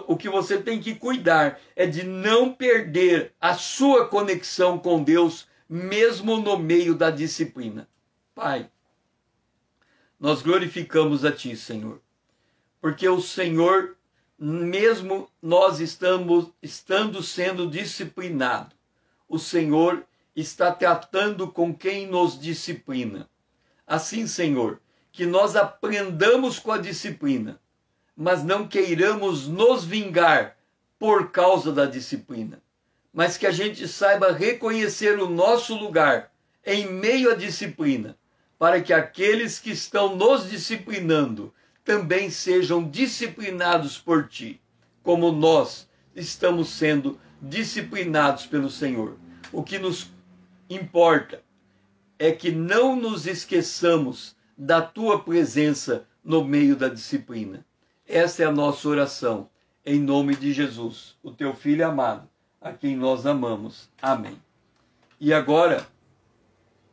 O que você tem que cuidar é de não perder a sua conexão com Deus, mesmo no meio da disciplina. Pai, nós glorificamos a Ti, Senhor, porque o Senhor, mesmo nós estando sendo disciplinado, o Senhor está tratando com quem nos disciplina. Assim, Senhor, que nós aprendamos com a disciplina, mas não queiramos nos vingar por causa da disciplina, mas que a gente saiba reconhecer o nosso lugar em meio à disciplina, para que aqueles que estão nos disciplinando também sejam disciplinados por Ti, como nós estamos sendo disciplinados pelo Senhor. O que nos importa é que não nos esqueçamos da Tua presença no meio da disciplina. Essa é a nossa oração, em nome de Jesus, o Teu Filho amado, a quem nós amamos. Amém. E agora,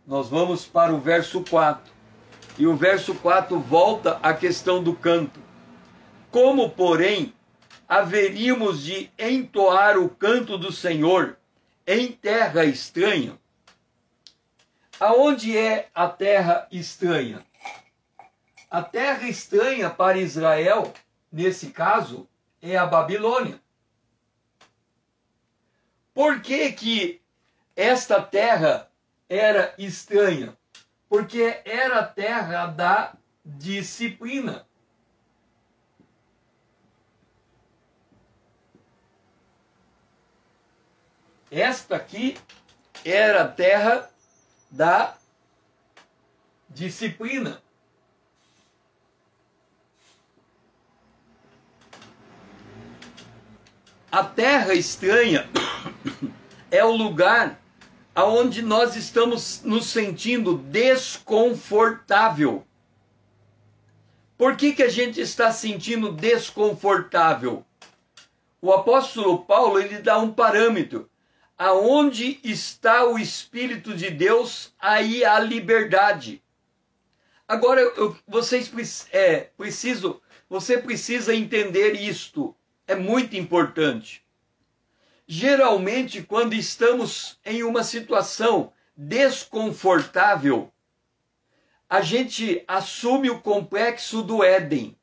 nós vamos para o verso 4. E o verso 4 volta à questão do canto. Como, porém, haveríamos de entoar o canto do Senhor em terra estranha? Aonde é a terra estranha? A terra estranha para Israel, nesse caso, é a Babilônia. Por que esta terra era estranha? Porque era a terra da disciplina. Esta aqui era a terra da disciplina. A terra estranha é o lugar aonde nós estamos nos sentindo desconfortável. Por que a gente está sentindo desconfortável? O apóstolo Paulo, ele dá um parâmetro. Aonde está o Espírito de Deus, aí há liberdade. Agora, você precisa entender isto. É muito importante. Geralmente, quando estamos em uma situação desconfortável, a gente assume o complexo do Éden.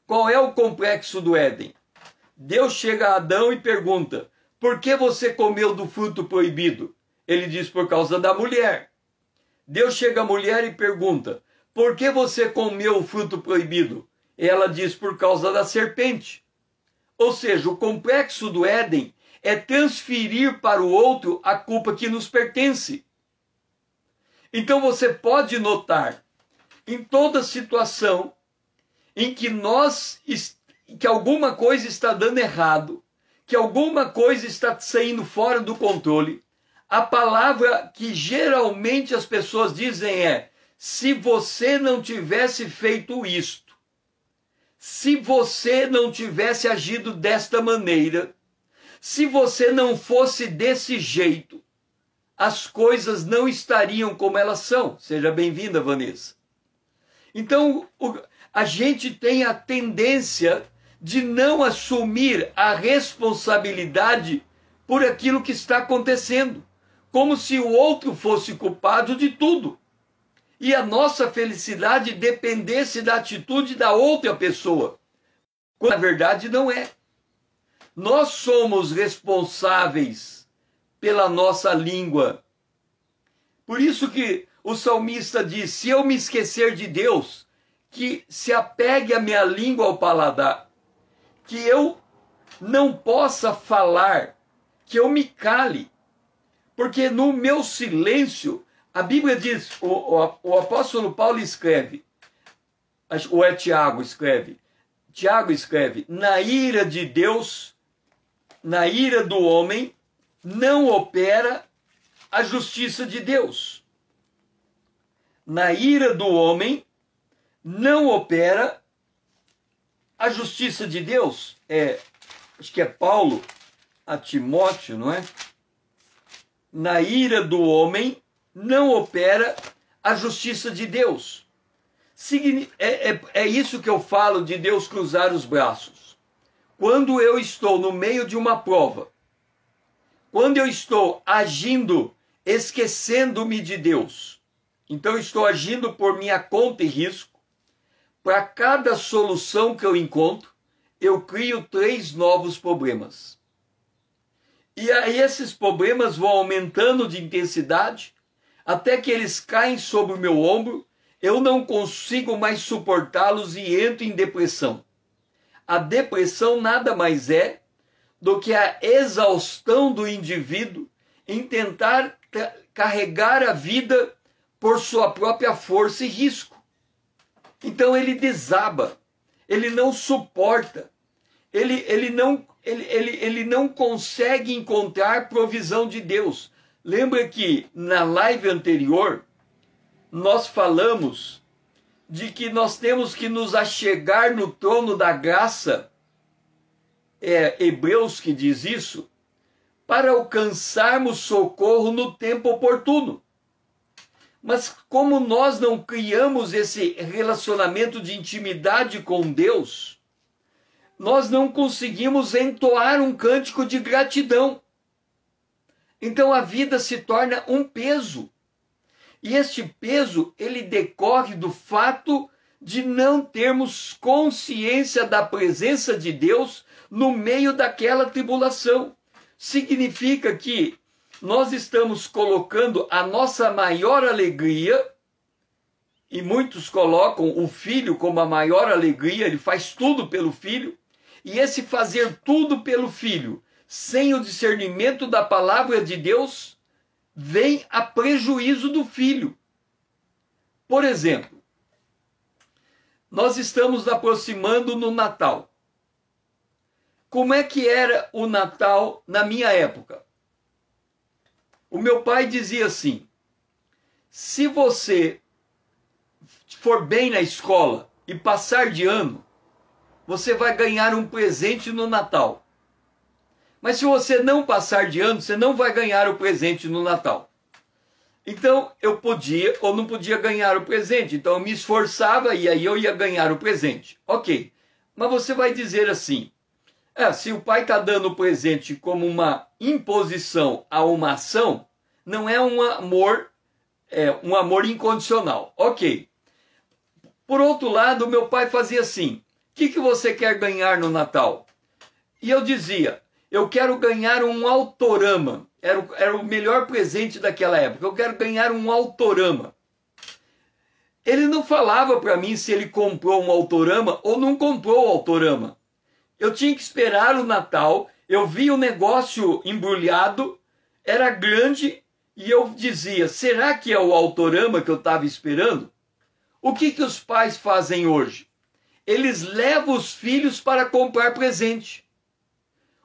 Qual é o complexo do Éden? Deus chega a Adão e pergunta: por que você comeu do fruto proibido? Ele diz: por causa da mulher. Deus chega à mulher e pergunta: por que você comeu o fruto proibido? Ela diz: por causa da serpente. Ou seja, o complexo do Éden é transferir para o outro a culpa que nos pertence. Então você pode notar, em toda situação em que que alguma coisa está dando errado, que alguma coisa está saindo fora do controle, a palavra que geralmente as pessoas dizem é: se você não tivesse feito isto, se você não tivesse agido desta maneira, se você não fosse desse jeito, as coisas não estariam como elas são. Seja bem-vinda, Vanessa. Então, a gente tem a tendência de não assumir a responsabilidade por aquilo que está acontecendo, como se o outro fosse culpado de tudo. E a nossa felicidade dependesse da atitude da outra pessoa, quando na verdade não é. Nós somos responsáveis pela nossa língua. Por isso que o salmista diz: se eu me esquecer de Deus, que se apegue a minha língua ao paladar, que eu não possa falar, que eu me cale, porque no meu silêncio, a Bíblia diz, o apóstolo Paulo escreve, ou é Tiago escreve, na ira de Deus, na ira do homem, não opera a justiça de Deus. Na ira do homem, não opera a justiça de Deus. Acho que é Paulo a Timóteo, não é? na ira do homem, não opera a justiça de Deus. É isso que eu falo de Deus cruzar os braços. Quando eu estou no meio de uma prova, quando eu estou agindo, esquecendo-me de Deus, então eu estou agindo por minha conta e risco, para cada solução que eu encontro, eu crio 3 novos problemas. E aí esses problemas vão aumentando de intensidade, até que eles caem sobre o meu ombro, eu não consigo mais suportá-los e entro em depressão. A depressão nada mais é do que a exaustão do indivíduo em tentar carregar a vida por sua própria força e risco. Então ele desaba, ele não suporta, ele não consegue encontrar provisão de Deus. Lembra que na live anterior nós falamos de que nós temos que nos achegar no trono da graça, Hebreus que diz isso, para alcançarmos socorro no tempo oportuno. Mas como nós não criamos esse relacionamento de intimidade com Deus, nós não conseguimos entoar um cântico de gratidão. Então a vida se torna um peso. E este peso, ele decorre do fato de não termos consciência da presença de Deus no meio daquela tribulação. Significa que nós estamos colocando a nossa maior alegria, e muitos colocam o filho como a maior alegria, ele faz tudo pelo filho, e esse fazer tudo pelo filho, sem o discernimento da palavra de Deus, vem a prejuízo do filho. Por exemplo, nós estamos aproximando no Natal. Como é que era o Natal na minha época? O meu pai dizia assim: se você for bem na escola e passar de ano, você vai ganhar um presente no Natal. Mas se você não passar de ano, você não vai ganhar o presente no Natal. Então, eu podia ou não podia ganhar o presente. Então, eu me esforçava e aí eu ia ganhar o presente. Ok. Mas você vai dizer assim: se o pai está dando o presente como uma imposição a uma ação, não é um amor incondicional. Ok. Por outro lado, meu pai fazia assim: o que você quer ganhar no Natal? E eu dizia: eu quero ganhar um autorama. Era o melhor presente daquela época. Eu quero ganhar um autorama. Ele não falava para mim se ele comprou um autorama ou não comprou o autorama. Eu tinha que esperar o Natal. Eu via o negócio embrulhado, era grande, e eu dizia: será que é o autorama que eu estava esperando? O que os pais fazem hoje? Eles levam os filhos para comprar presente.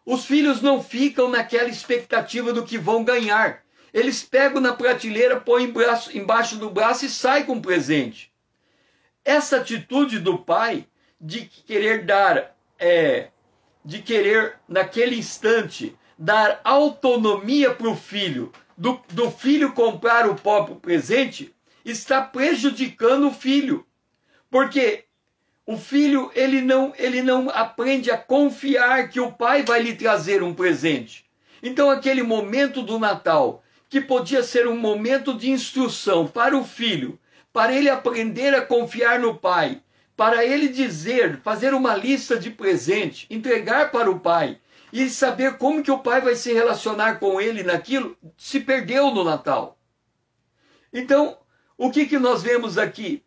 Os filhos não ficam naquela expectativa do que vão ganhar. Eles pegam na prateleira, põem embaixo do braço e saem com o presente. Essa atitude do pai de querer naquele instante, dar autonomia para o filho, do filho comprar o próprio presente, está prejudicando o filho. Porque o filho, ele não aprende a confiar que o pai vai lhe trazer um presente. Então aquele momento do Natal, que podia ser um momento de instrução para o filho, para ele aprender a confiar no pai, para ele fazer uma lista de presente, entregar para o pai, e saber como que o pai vai se relacionar com ele naquilo, se perdeu no Natal. Então, o que nós vemos aqui?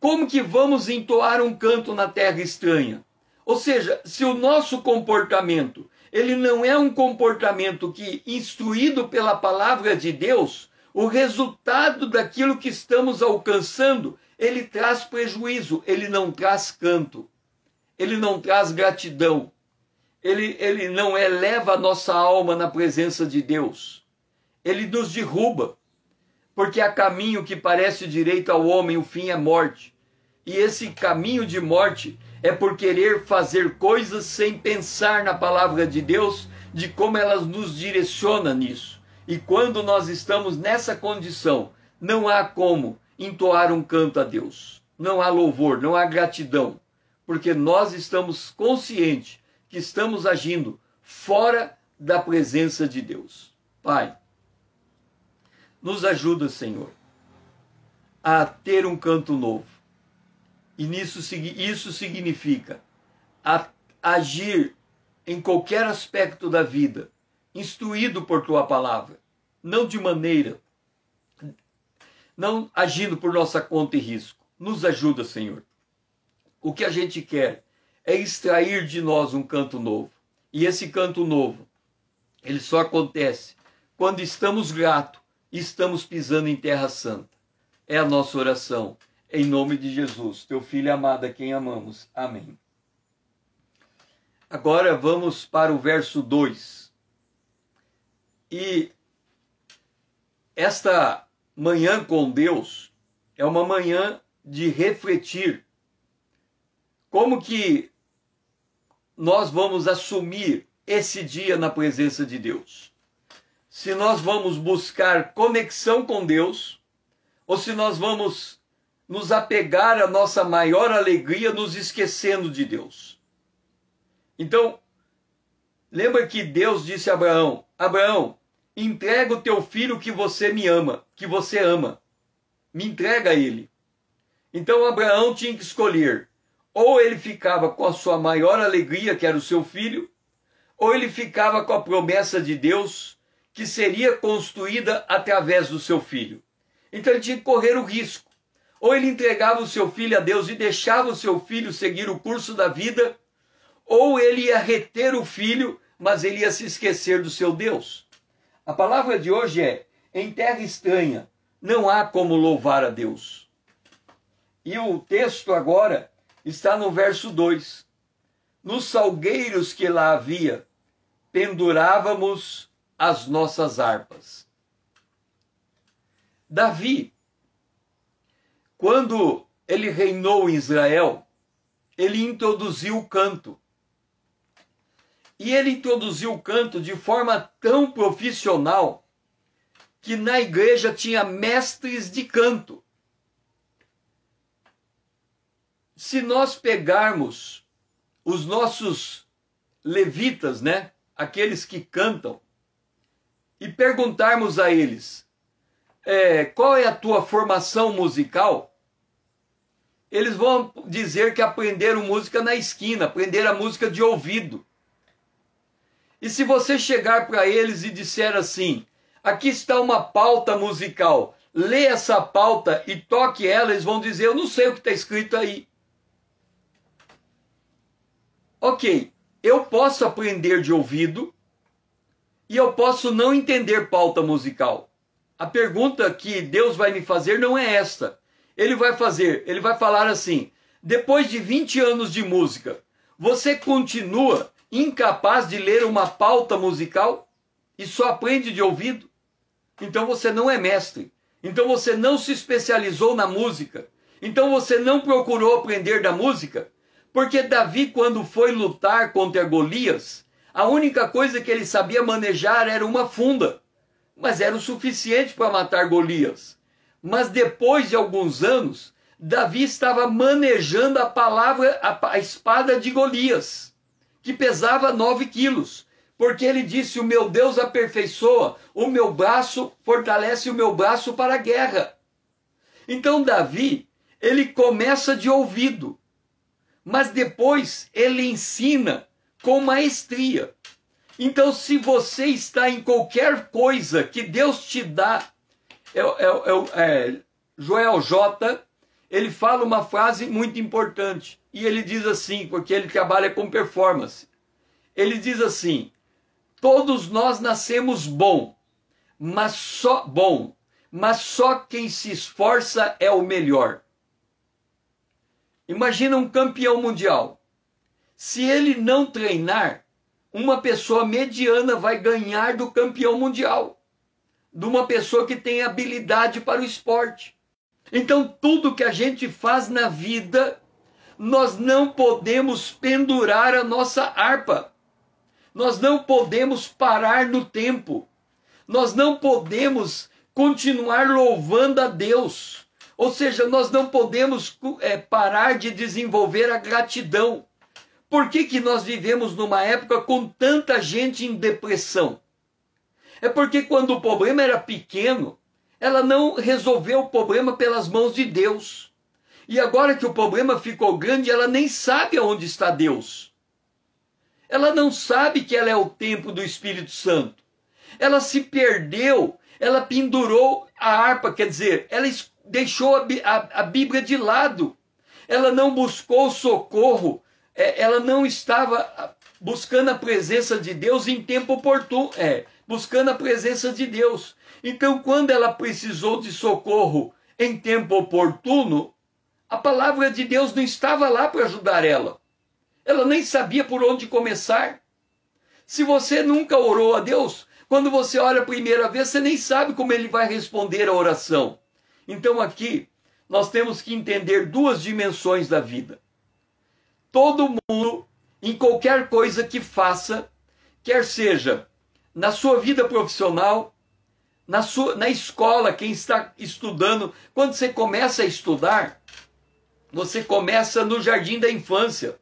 Como que vamos entoar um canto na terra estranha? Ou seja, se o nosso comportamento, ele não é um comportamento que, instruído pela palavra de Deus, o resultado daquilo que estamos alcançando, ele traz prejuízo, ele não traz canto, ele não traz gratidão, ele não eleva a nossa alma na presença de Deus, ele nos derruba, porque há caminho que parece direito ao homem, o fim é morte. E esse caminho de morte é por querer fazer coisas sem pensar na palavra de Deus, de como ela nos direciona nisso. E quando nós estamos nessa condição, não há como entoar um canto a Deus. Não há louvor, não há gratidão, porque nós estamos conscientes que estamos agindo fora da presença de Deus. Pai, nos ajuda, Senhor, a ter um canto novo. E isso significa agir em qualquer aspecto da vida, instruído por Tua palavra, não de maneira, não agindo por nossa conta e risco. Nos ajuda, Senhor. O que a gente quer é extrair de nós um canto novo. E esse canto novo, ele só acontece quando estamos gratos e estamos pisando em terra santa. É a nossa oração. Em nome de Jesus, Teu Filho amado, a quem amamos. Amém. Agora vamos para o verso 2. E esta manhã com Deus é uma manhã de refletir como que nós vamos assumir esse dia na presença de Deus. Se nós vamos buscar conexão com Deus, ou se nós vamos nos apegar à nossa maior alegria nos esquecendo de Deus. Então, lembra que Deus disse a Abraão: Abraão, entrega o teu filho que você me ama, que você ama. Me entrega a ele. Então Abraão tinha que escolher. Ou ele ficava com a sua maior alegria, que era o seu filho, ou ele ficava com a promessa de Deus, que seria construída através do seu filho. Então ele tinha que correr o risco. Ou ele entregava o seu filho a Deus e deixava o seu filho seguir o curso da vida, ou ele ia reter o filho, mas ele ia se esquecer do seu Deus. A palavra de hoje é: em terra estranha não há como louvar a Deus. E o texto agora está no verso 2. Nos salgueiros que lá havia, pendurávamos as nossas harpas. Davi, quando ele reinou em Israel, ele introduziu o canto. E ele introduziu o canto de forma tão profissional que na igreja tinha mestres de canto. Se nós pegarmos os nossos levitas, né, aqueles que cantam, e perguntarmos a eles, qual é a tua formação musical? Eles vão dizer que aprenderam música na esquina, aprenderam a música de ouvido. E se você chegar para eles e disser assim: aqui está uma pauta musical, lê essa pauta e toque ela, eles vão dizer: eu não sei o que está escrito aí. Ok, eu posso aprender de ouvido e eu posso não entender pauta musical. A pergunta que Deus vai me fazer não é esta. Ele vai falar assim: depois de 20 anos de música, você continua incapaz de ler uma pauta musical e só aprende de ouvido? Então você não é mestre. Então você não se especializou na música. Então você não procurou aprender da música. Porque Davi, quando foi lutar contra Golias, a única coisa que ele sabia manejar era uma funda. Mas era o suficiente para matar Golias. Mas depois de alguns anos, Davi estava manejando a espada de Golias, que pesava 9 quilos. Porque ele disse: o meu Deus aperfeiçoa o meu braço, fortalece o meu braço para a guerra. Então Davi, ele começa de ouvido, mas depois ele ensina com maestria. Então, se você está em qualquer coisa que Deus te dá, Joel J., ele fala uma frase muito importante, e ele diz assim, porque ele trabalha com performance. Ele diz assim: todos nós nascemos mas só quem se esforça é o melhor. Imagina um campeão mundial. Se ele não treinar, uma pessoa mediana vai ganhar do campeão mundial, de uma pessoa que tem habilidade para o esporte. Então, tudo que a gente faz na vida, nós não podemos pendurar a nossa harpa. Nós não podemos parar no tempo. nós não podemos continuar louvando a Deus. Ou seja, nós não podemos parar de desenvolver a gratidão. Por que nós vivemos numa época com tanta gente em depressão? É porque quando o problema era pequeno, ela não resolveu o problema pelas mãos de Deus. E agora que o problema ficou grande, ela nem sabe onde está Deus. Ela não sabe que ela é o templo do Espírito Santo. Ela se perdeu, ela pendurou a harpa, quer dizer, ela deixou a Bíblia de lado. Ela não buscou socorro, ela não estava buscando a presença de Deus em tempo oportuno, buscando a presença de Deus. Então, quando ela precisou de socorro em tempo oportuno, a palavra de Deus não estava lá para ajudar ela. Ela nem sabia por onde começar. Se você nunca orou a Deus, quando você ora a primeira vez, você nem sabe como ele vai responder a oração. Então aqui, nós temos que entender duas dimensões da vida. Todo mundo, em qualquer coisa que faça, quer seja na sua vida profissional, na escola, quem está estudando, quando você começa a estudar, você começa no jardim da infância.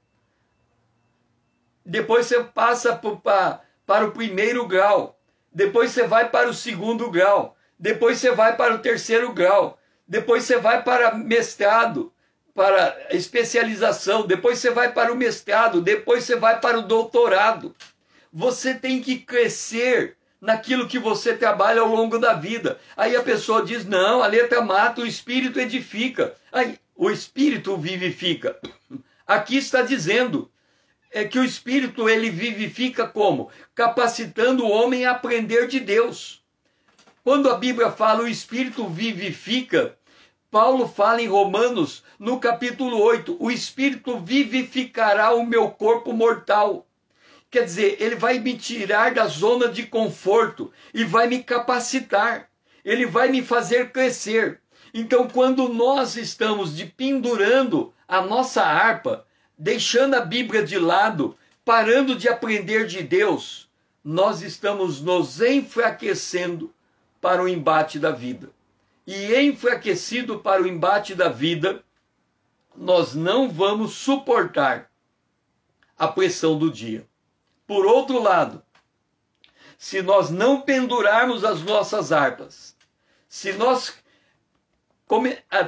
Depois você passa para o primeiro grau. Depois você vai para o segundo grau. Depois você vai para o terceiro grau. Depois você vai para mestrado, para especialização. Depois você vai para o mestrado. Depois você vai para o doutorado. Você tem que crescer naquilo que você trabalha ao longo da vida. Aí a pessoa diz, não, a letra mata, o espírito edifica. Aí, o espírito vivifica. Aqui está dizendo que o espírito ele vivifica como? Capacitando o homem a aprender de Deus. Quando a Bíblia fala o espírito vivifica, Paulo fala em Romanos, no capítulo 8, o espírito vivificará o meu corpo mortal. Quer dizer, ele vai me tirar da zona de conforto e vai me capacitar. Ele vai me fazer crescer. Então, quando nós estamos pendurando a nossa harpa, deixando a Bíblia de lado, parando de aprender de Deus, nós estamos nos enfraquecendo para o embate da vida. E enfraquecido para o embate da vida, nós não vamos suportar a pressão do dia. Por outro lado, se nós não pendurarmos as nossas harpas, se nós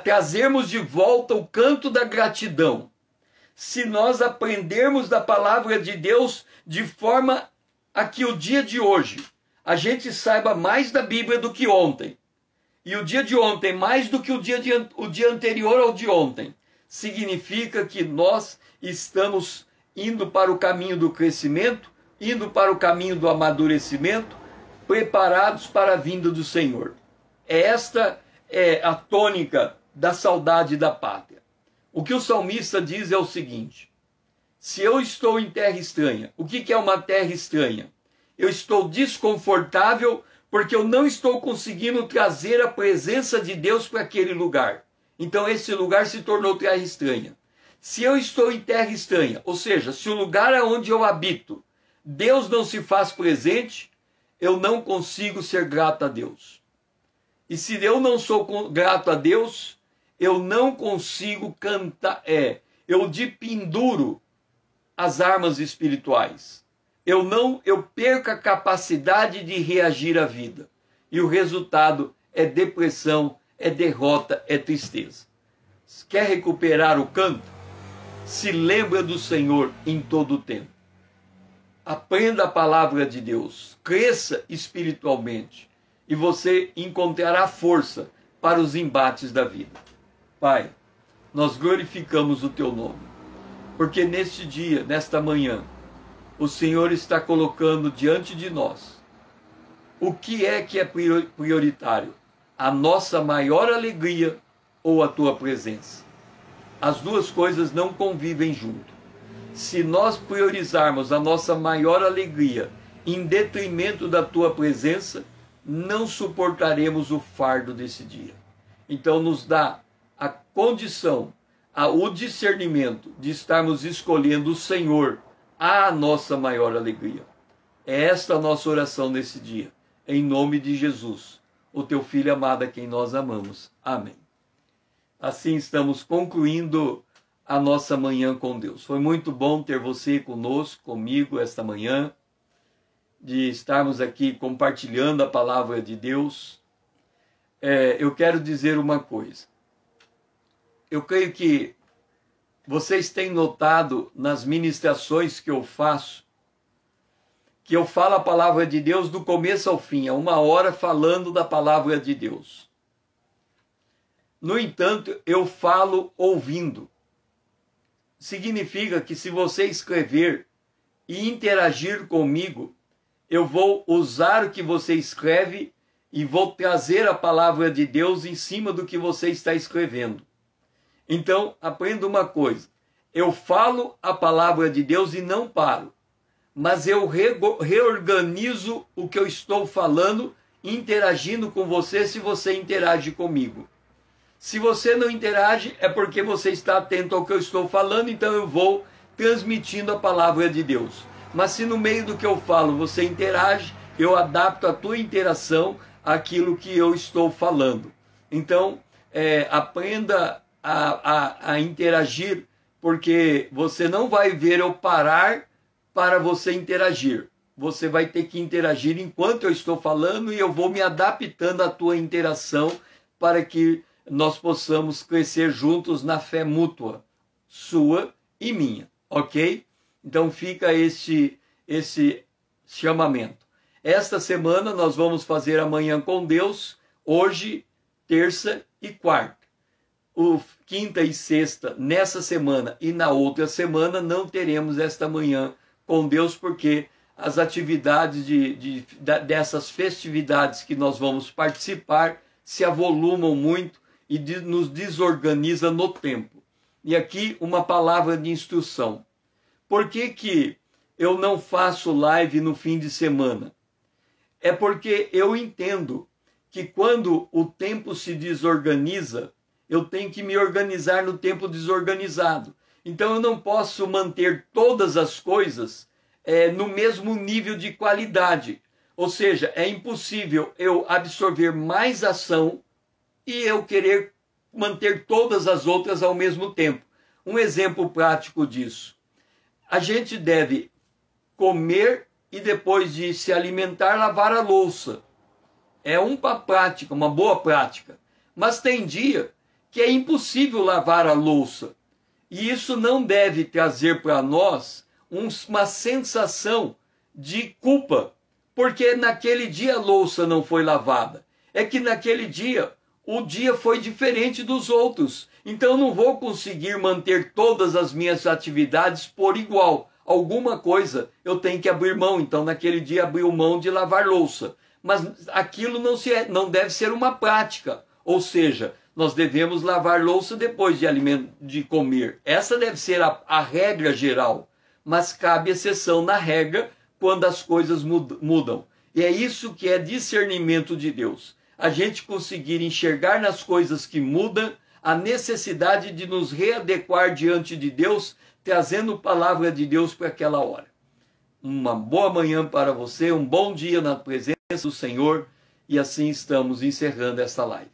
trazermos de volta o canto da gratidão, se nós aprendermos da palavra de Deus de forma a que o dia de hoje a gente saiba mais da Bíblia do que ontem, e o dia de ontem mais do que o dia anterior ao de ontem, significa que nós estamos indo para o caminho do crescimento, indo para o caminho do amadurecimento, preparados para a vinda do Senhor. Esta é a tônica da saudade da pátria. O que o salmista diz é o seguinte: se eu estou em terra estranha, o que é uma terra estranha? Eu estou desconfortável porque eu não estou conseguindo trazer a presença de Deus para aquele lugar. Então esse lugar se tornou terra estranha. Se eu estou em terra estranha, ou seja, se o lugar onde eu habito, Deus não se faz presente, eu não consigo ser grato a Deus. E se eu não sou grato a Deus, eu não consigo cantar, eu penduro as armas espirituais. Eu perco a capacidade de reagir à vida. E o resultado é depressão, é derrota, é tristeza. Quer recuperar o canto? Se lembra do Senhor em todo o tempo. Aprenda a palavra de Deus, cresça espiritualmente e você encontrará força para os embates da vida. Pai, nós glorificamos o Teu nome, porque neste dia, nesta manhã, o Senhor está colocando diante de nós o que é prioritário, a nossa maior alegria ou a Tua presença. As duas coisas não convivem junto. Se nós priorizarmos a nossa maior alegria em detrimento da Tua presença, não suportaremos o fardo desse dia. Então nos dá a condição, o discernimento de estarmos escolhendo o Senhor a nossa maior alegria. É esta a nossa oração nesse dia. em nome de Jesus, o teu Filho amado a quem nós amamos. Amém. Assim estamos concluindo a nossa manhã com Deus. Foi muito bom ter você conosco, comigo, esta manhã, de estarmos aqui compartilhando a palavra de Deus. Eu quero dizer uma coisa. Eu creio que vocês têm notado nas ministrações que eu faço, que eu falo a palavra de Deus do começo ao fim, é 1 hora falando da palavra de Deus. No entanto, eu falo ouvindo. Significa que se você escrever e interagir comigo, eu vou usar o que você escreve e vou trazer a palavra de Deus em cima do que você está escrevendo. Então, aprenda uma coisa. Eu falo a palavra de Deus e não paro. Mas eu reorganizo o que eu estou falando, interagindo com você se você interage comigo. Se você não interage, é porque você está atento ao que eu estou falando, então eu vou transmitindo a palavra de Deus. Mas se no meio do que eu falo você interage, eu adapto a tua interação àquilo que eu estou falando. Então, aprenda a interagir, porque você não vai ver eu parar para você interagir. Você vai ter que interagir enquanto eu estou falando e eu vou me adaptando à tua interação para que nós possamos crescer juntos na fé mútua, sua e minha, ok? Então fica esse chamamento. Esta semana nós vamos fazer a Manhã com Deus, hoje, terça e quarta. Quinta e sexta, nessa semana e na outra semana, não teremos esta Manhã com Deus, porque as atividades dessas festividades que nós vamos participar se avolumam muito e nos desorganiza no tempo. E aqui uma palavra de instrução. Por que eu não faço live no fim de semana? É porque eu entendo que quando o tempo se desorganiza, eu tenho que me organizar no tempo desorganizado. Então eu não posso manter todas as coisas no mesmo nível de qualidade. Ou seja, é impossível eu absorver mais ação e eu querer manter todas as outras ao mesmo tempo. Um exemplo prático disso. A gente deve comer e depois de se alimentar, lavar a louça. É uma prática, uma boa prática. Mas tem dia que é impossível lavar a louça. E isso não deve trazer para nós uma sensação de culpa, porque naquele dia a louça não foi lavada. É que naquele dia, o dia foi diferente dos outros. Então eu não vou conseguir manter todas as minhas atividades por igual. Alguma coisa eu tenho que abrir mão. Então naquele dia abriu mão de lavar louça. Mas aquilo não deve ser uma prática. Ou seja, nós devemos lavar louça depois de comer. Essa deve ser a regra geral. Mas cabe exceção na regra quando as coisas mudam. E é isso que é discernimento de Deus. A gente conseguir enxergar nas coisas que mudam a necessidade de nos readequar diante de Deus, trazendo palavra de Deus para aquela hora. Uma boa manhã para você, um bom dia na presença do Senhor, e assim estamos encerrando esta live.